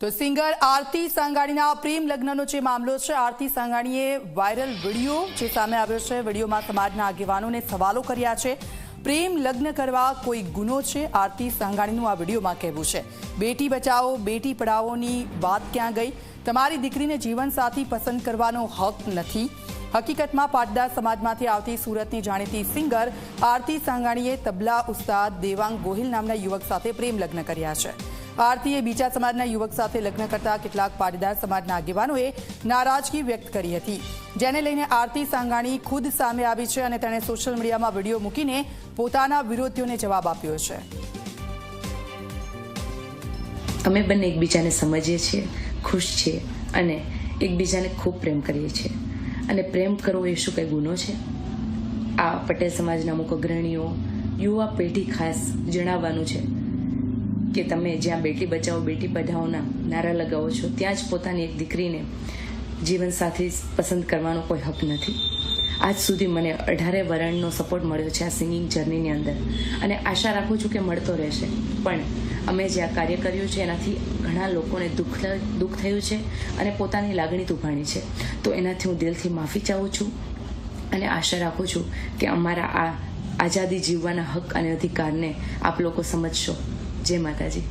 તો સિંગર આરતી સાંગાણીના પ્રેમ લગ્નનો જે મામલો છે, આરતી સાંગાણીએ વાયરલ વિડીયો જે સામે આવ્યો છે, વિડીયોમાં સમાજના આગેવાનોને સવાલો કર્યા છે। પ્રેમ લગ્ન કરવા કોઈ ગુનો છે? આરતી સાંગાણીનું આ વિડીયોમાં કહેવું છે। બેટી બચાવો બેટી પઢાઓની વાત ક્યાં ગઈ? તમારી દીકરીને જીવનસાથી પસંદ કરવાનો હક નથી। હકીકતમાં પાટીદાર સમાજમાંથી આવતી સુરતની જાણીતી સિંગર આરતી સાંગાણીએ તબલા ઉસ્તાદ દેવાંગ ગોહિલ નામના યુવક સાથે પ્રેમ લગ્ન કર્યા છે। આરતીએ બીજા સમાજના યુવક સાથે લગ્ન કરતા કેટલાક પાટીદાર સમાજના આગેવાનોએ નારાજગી વ્યક્ત કરી હતી, જેને લઈને આરતી સાંગાણી ખુદ સામે આવી છે અને તેણે સોશિયલ મીડિયામાં વિડીયો મૂકીને પોતાના વિરોધીઓને જવાબ આપ્યો છે। અમે બંને એકબીજાને સમજીએ છીએ, ખુશ છીએ અને એકબીજાને ખૂબ પ્રેમ કરીએ છીએ। અને પ્રેમ કરવો એ શું કંઈ ગુનો છે? આ પટેલ સમાજના અમુક અગ્રણીઓ, યુવા પેઢી ખાસ જણાવવાનું છે કે તમે જ્યાં બેટી બચાવો બેટી પઢાઓના નારા લગાવો છો, ત્યાં જ પોતાની એક દીકરીને જીવનસાથી પસંદ કરવાનો કોઈ હક નથી। આજ સુધી મને 18 વરણનો સપોર્ટ મળ્યો છે આ સિંગિંગ જર્નીની અંદર, અને આશા રાખું છું કે મળતો રહેશે। પણ અમે જે આ કાર્ય કર્યું છે એનાથી ઘણા લોકોને દુઃખ થયું છે અને પોતાની લાગણી દુભાણી છે, તો એનાથી હું દિલથી માફી ચાહું છું અને આશા રાખું છું કે અમારા આ આઝાદી જીવવાના હક અને અધિકારને આપ લોકો સમજશો। જય માતાજી।